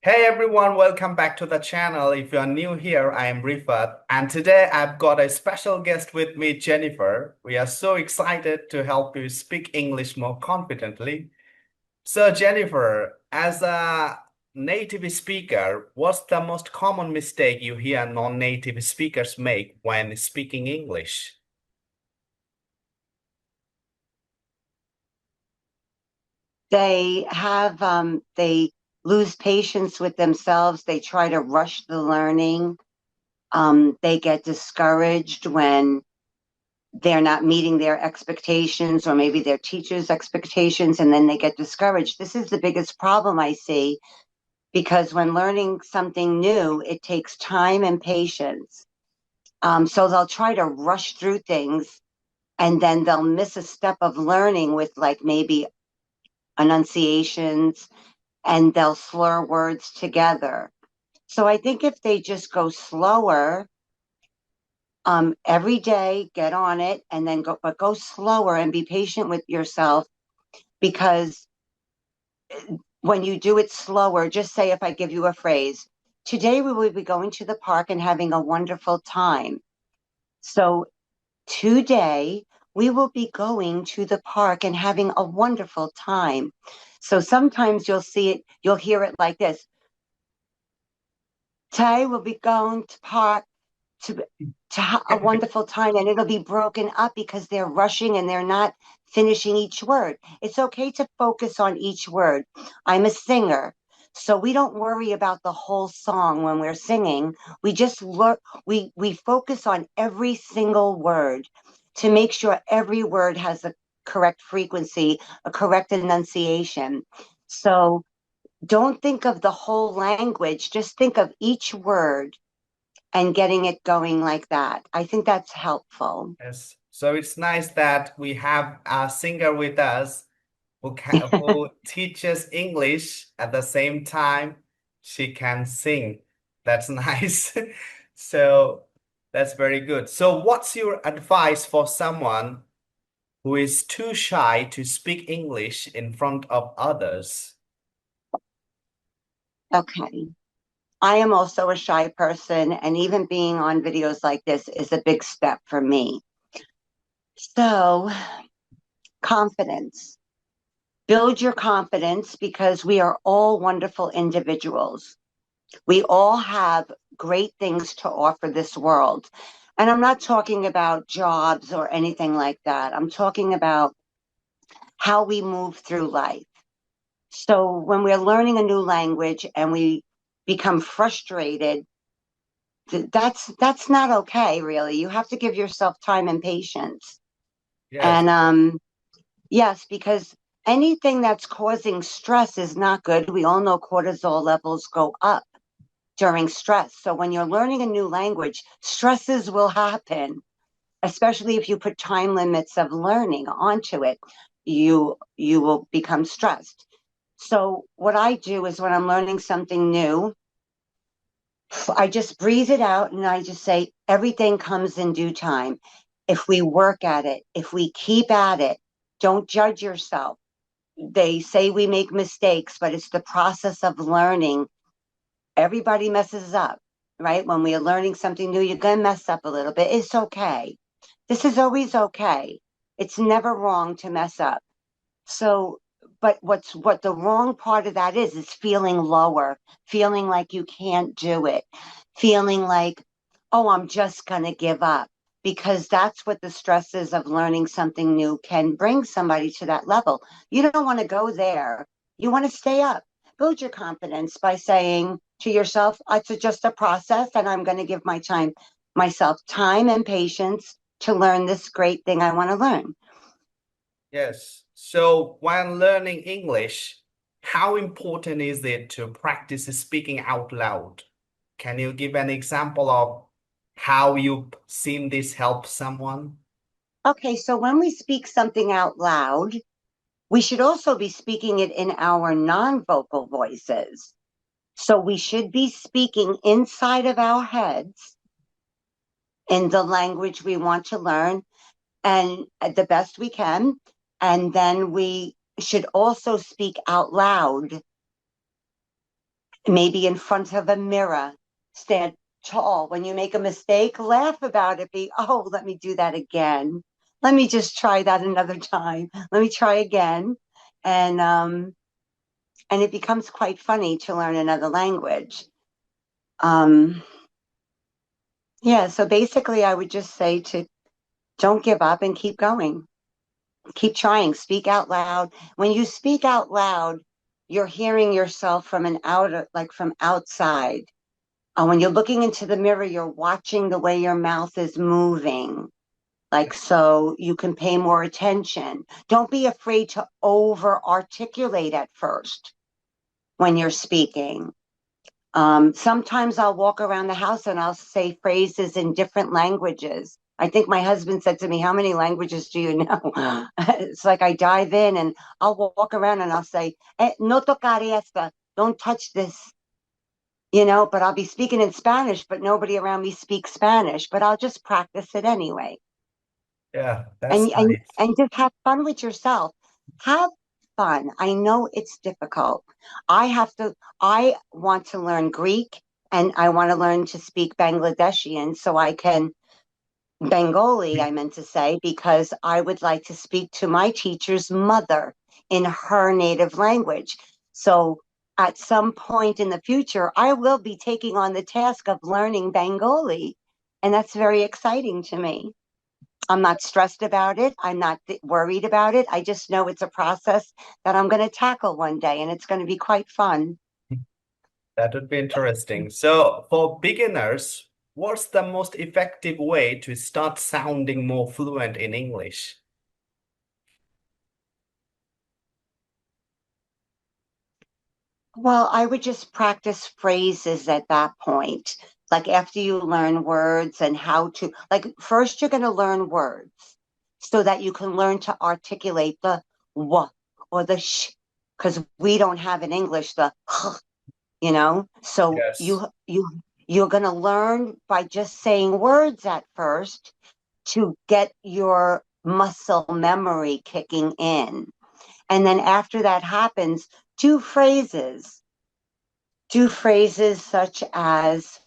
Hey everyone, welcome back to the channel. If you are new here, I am Rifat, and today I've got a special guest with me, Jennifer. We are so excited to help you speak English more confidently. So, Jennifer, as a native speaker, what's the most common mistake you hear non-native speakers make when speaking English? They lose patience with themselves. They try to rush the learning. They get discouraged when they're not meeting their expectations or maybe their teacher's expectations, and then they get discouraged. This is the biggest problem I see because when learning something new, it takes time and patience. So they'll try to rush through things and then they'll miss a step of learning with like maybe enunciations and they'll slur words together. So I think if they just go slower, every day, get on it, and then go slower and be patient with yourself because when you do it slower, just say if I give you a phrase, today we will be going to the park and having a wonderful time. So today we will be going to the park and having a wonderful time. So sometimes you'll hear it like this. Today we'll be going to park to a wonderful time, and it'll be broken up because they're rushing and they're not finishing each word. It's okay to focus on each word. I'm a singer, so we don't worry about the whole song when we're singing. We just look we focus on every single word to make sure every word has a correct frequency, a correct enunciation. So don't think of the whole language, just think of each word and getting it going like that. I think that's helpful. Yes. So it's nice that we have a singer with us who teaches English at the same time she can sing. That's nice. So that's very good. So what's your advice for someone who is too shy to speak English in front of others? Okay. I am also a shy person, and even being on videos like this is a big step for me. So, confidence. Build your confidence because we are all wonderful individuals. We all have great things to offer this world. And I'm not talking about jobs or anything like that. I'm talking about how we move through life. So when we're learning a new language and we become frustrated, that's not okay, really. You have to give yourself time and patience. Yes. And yes, because anything that's causing stress is not good. We all know cortisol levels go up during stress. So when you're learning a new language, stresses will happen, especially if you put time limits of learning onto it. You will become stressed. So what I do is when I'm learning something new, I just breathe it out and I just say everything comes in due time. If we work at it, if we keep at it, don't judge yourself. They say we make mistakes, but it's the process of learning. Everybody messes up, right? When we are learning something new, you're going to mess up a little bit. It's okay. This is always okay. It's never wrong to mess up. So, but what the wrong part of that is feeling lower, feeling like you can't do it, feeling like, oh, I'm just gonna give up. Because that's what the stresses of learning something new can bring somebody to that level. You don't want to go there. You want to stay up. Build your confidence by saying to yourself, it's just a process and I'm going to give myself time and patience to learn this great thing I want to learn. Yes. So when learning English, how important is it to practice speaking out loud? Can you give an example of how you've seen this help someone? Okay, so when we speak something out loud, we should also be speaking it in our non-vocal voices. So we should be speaking inside of our heads in the language we want to learn and the best we can. And then we should also speak out loud maybe in front of a mirror, stand tall. When you make a mistake, laugh about it. Be, oh, let me do that again. Let me just try that another time. Let me try again. And and it becomes quite funny to learn another language. Um, yeah, so basically I would just say to don't give up and keep going. Keep trying, speak out loud. When you speak out loud, you're hearing yourself from an outer, like from outside. When you're looking into the mirror, you're watching the way your mouth is moving. Like, so you can pay more attention. Don't be afraid to over articulate at first when you're speaking. Sometimes I'll walk around the house and I'll say phrases in different languages. I think my husband said to me, how many languages do you know? It's like I dive in and I'll walk around and I'll say, no tocar esta, don't touch this, but I'll be speaking in Spanish, but nobody around me speaks Spanish, but I'll just practice it anyway. Yeah, And that's and nice. and just have fun with yourself. Have fun. I know it's difficult. I want to learn Greek and I want to learn to speak Bangladeshian so I can Bengali, I meant to say, because I would like to speak to my teacher's mother in her native language. So at some point in the future, I will be taking on the task of learning Bengali. And that's very exciting to me. I'm not stressed about it. I'm not worried about it. I just know it's a process that I'm going to tackle one day and it's going to be quite fun. That would be interesting. So, for beginners, what's the most effective way to start sounding more fluent in English? Well, I would just practice phrases at that point. Like after you learn words and how to, like, first you're going to learn words so that you can learn to articulate the w or the sh, because we don't have in English the So Yes. you're going to learn by just saying words at first to get your muscle memory kicking in. And then after that happens, do phrases. Do phrases such as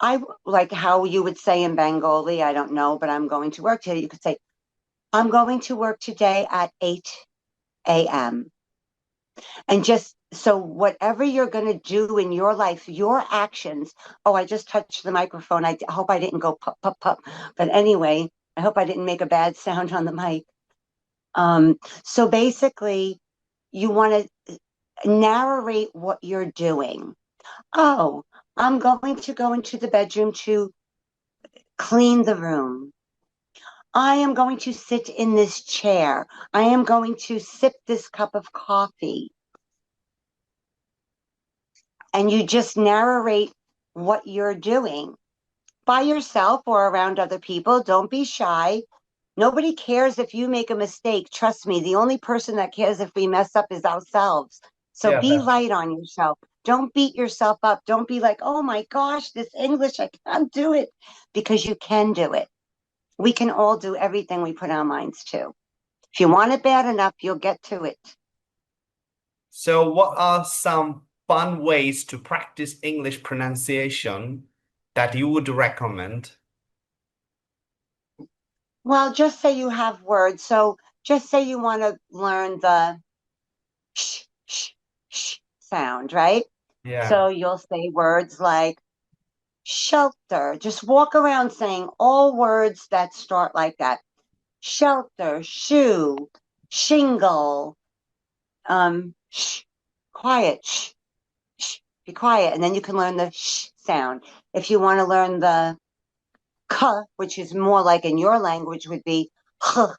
I like how you would say in Bengali, I don't know, but I'm going to work today. You could say, I'm going to work today at 8 a.m. And just so whatever you're going to do in your life, your actions. Oh, I just touched the microphone. I hope I didn't go pop, pop, pop. But anyway, I hope I didn't make a bad sound on the mic. So basically, you want to narrate what you're doing. Oh, I'm going to go into the bedroom to clean the room. I am going to sit in this chair. I am going to sip this cup of coffee. And you just narrate what you're doing by yourself or around other people. Don't be shy. Nobody cares if you make a mistake. Trust me, the only person that cares if we mess up is ourselves. So Yeah, be light on yourself. Don't beat yourself up. Don't be like, oh my gosh, this English, I can't do it, because you can do it. We can all do everything we put our minds to. If you want it bad enough, you'll get to it. so, what are some fun ways to practice English pronunciation that you would recommend? Well, just say you have words. So just say you want to learn the sh sound, right? Yeah. So you'll say words like shelter. Just walk around saying all words that start like that. Shelter, shoe, shingle, sh, quiet, be quiet. And then you can learn the sh sound. If you want to learn the k, which is more like in your language would be h.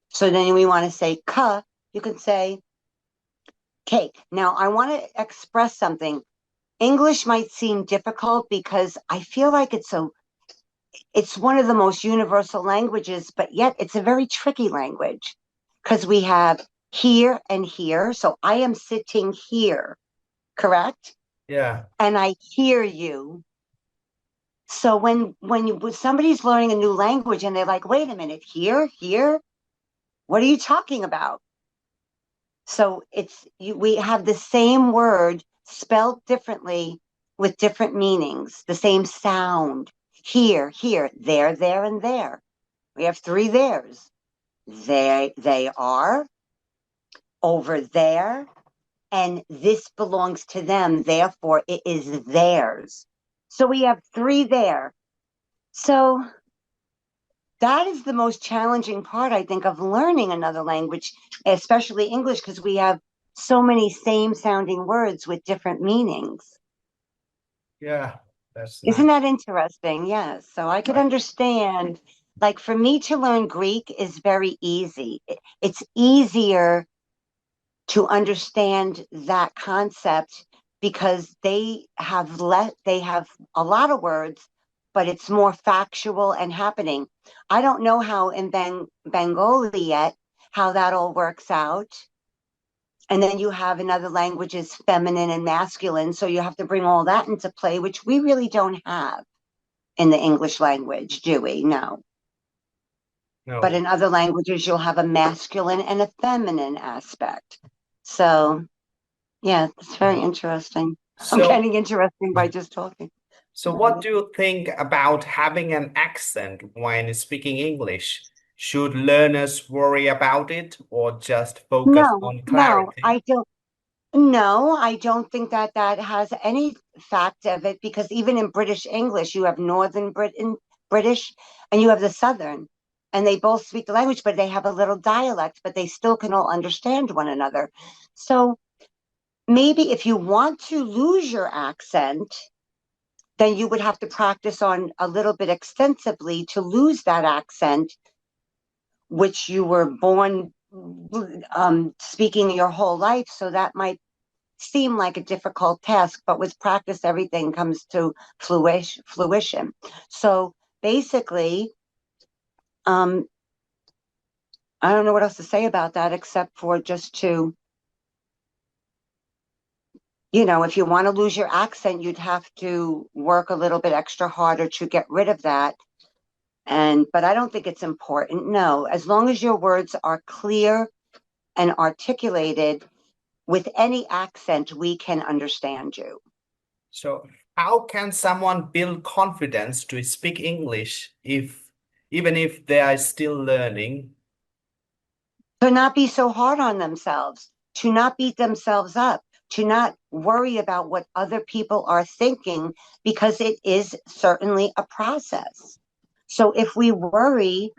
So then we want to say k, you can say cake. Now I want to express something. English might seem difficult because I feel like it's one of the most universal languages, but yet it's a very tricky language because we have here and here. So I am sitting here, correct? Yeah. And I hear you. So when somebody's learning a new language and they're like, wait a minute, here, what are you talking about? So we have the same word spelled differently with different meanings, the same sound. Here, there, and there. We have three theirs. They are over there, and this belongs to them, therefore it is theirs. So we have three there. So that is the most challenging part, I think, of learning another language, especially English, because we have so many same sounding words with different meanings. Yeah, that's Isn't nice. that interesting? Yes. So I could understand, like for me to learn Greek is very easy. It's easier to understand that concept because they have a lot of words, but it's more factual and happening. I don't know how in Bengali yet how that all works out. And then you have in other languages feminine and masculine, so you have to bring all that into play, which we really don't have in the English language, do we? No. But No. in other languages, you'll have a masculine and a feminine aspect. So yeah, it's very interesting. I'm So, getting interesting by just talking. so what do you think about having an accent when speaking English? Should learners worry about it or just focus No, on no, clarity? I don't. No, I don't think that that has any fact of it because even in British English, you have Northern Britain British and you have the Southern, and they both speak the language, but they have a little dialect, but they still can all understand one another. So maybe if you want to lose your accent, then you would have to practice on a little bit extensively to lose that accent, which you were born speaking your whole life. So that might seem like a difficult task, but with practice, everything comes to fruition. So basically, um, I don't know what else to say about that except for just to, if you want to lose your accent, you'd have to work a little bit extra harder to get rid of that. But I don't think it's important. No, as long as your words are clear and articulated with any accent, we can understand you. So, how can someone build confidence to speak English if even if they are still learning? To not be so hard on themselves, to not beat themselves up, to not worry about what other people are thinking, because it is certainly a process. So if we worry,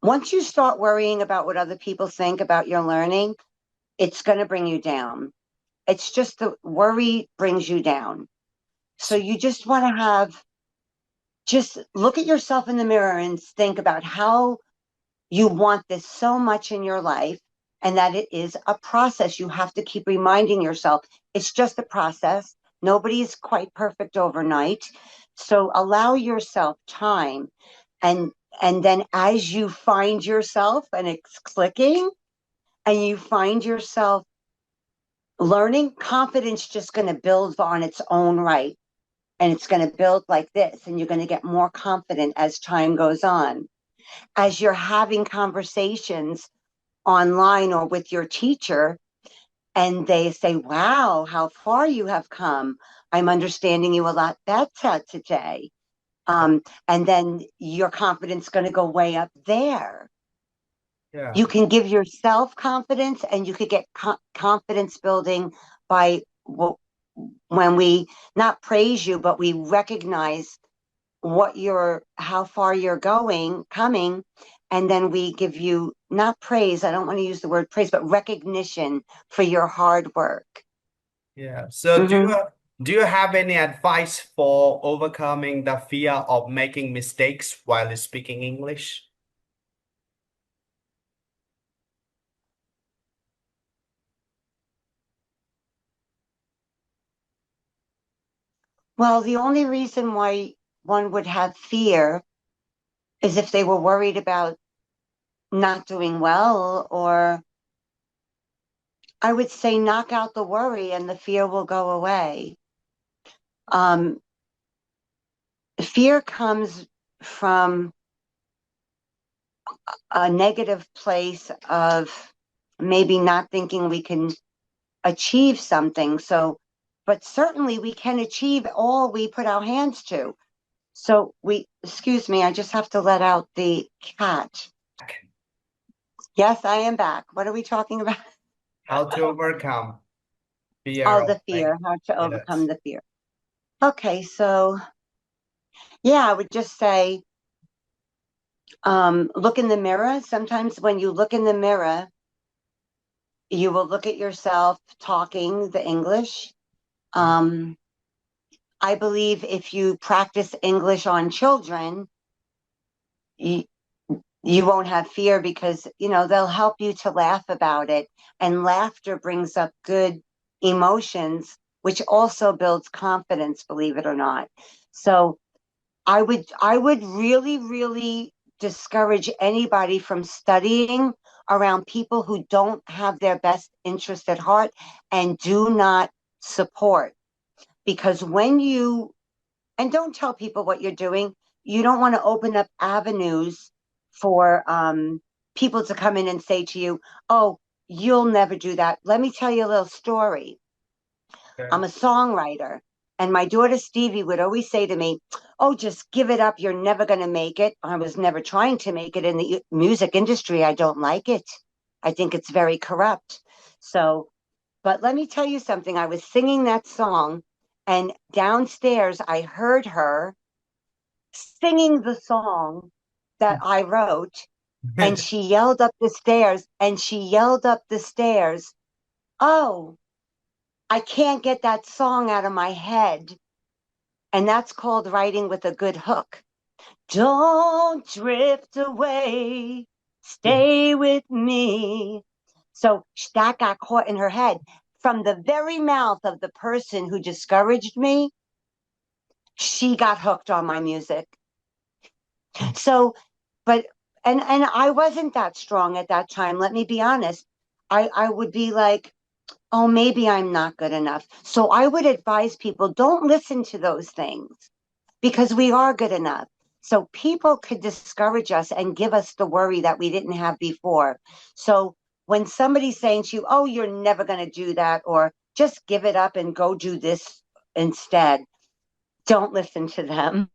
once you start worrying about what other people think about your learning, it's going to bring you down. It's just the worry brings you down. So you just want to just look at yourself in the mirror and think about how you want this so much in your life and that it is a process. You have to keep reminding yourself it's just a process. Nobody's quite perfect overnight. So allow yourself time and and then as you find yourself and it's clicking and you find yourself learning, confidence just going to build on its own right, and it's going to build like this, and you're going to get more confident as time goes on as you're having conversations online or with your teacher, and they say, wow, how far you have come. I'm understanding you a lot better today. And then your confidence is going to go way up there. Yeah. You can give yourself confidence, and you could get confidence building by when we not praise you, but we recognize how far you're coming, and then we give you not praise. I don't want to use the word praise, but recognition for your hard work. Yeah. So Mm-hmm. do you have any advice for overcoming the fear of making mistakes while speaking English? Well, the only reason why one would have fear is if they were worried about not doing well, or I would say knock out the worry and the fear will go away. Um, Fear comes from a negative place of maybe not thinking we can achieve something. So, but certainly we can achieve all we put our hands to. So excuse me, I just have to let out the cat. Yes, I am back. What are we talking about? How to overcome fear Oh, of the like, fear, how to overcome yes. the fear. Okay, so yeah, I would just say, look in the mirror. Sometimes when you look in the mirror, you will look at yourself talking the English. Um, I believe if you practice English on children, you, you won't have fear because, they'll help you to laugh about it. And laughter brings up good emotions, which also builds confidence, believe it or not. So I would really, really discourage anybody from studying around people who don't have their best interest at heart and do not support. Because and don't tell people what you're doing, you don't want to open up avenues for people to come in and say to you, oh, you'll never do that. Let me tell you a little story. Okay. I'm a songwriter. And my daughter Stevie would always say to me, oh, just give it up. You're never going to make it. I was never trying to make it in the music industry. I don't like it. I think it's very corrupt. So, but let me tell you something. I was singing that song, and downstairs I heard her singing the song that I wrote. And she yelled up the stairs, oh, I can't get that song out of my head. And that's called writing with a good hook. Don't drift away, stay with me. So that got caught in her head from the very mouth of the person who discouraged me. She got hooked on my music. So, but and I wasn't that strong at that time. Let me be honest. I would be like, oh, maybe I'm not good enough. So I would advise people, don't listen to those things because we are good enough. So people could discourage us and give us the worry that we didn't have before. So when somebody's saying to you, oh, you're never going to do that, or just give it up and go do this instead, don't listen to them.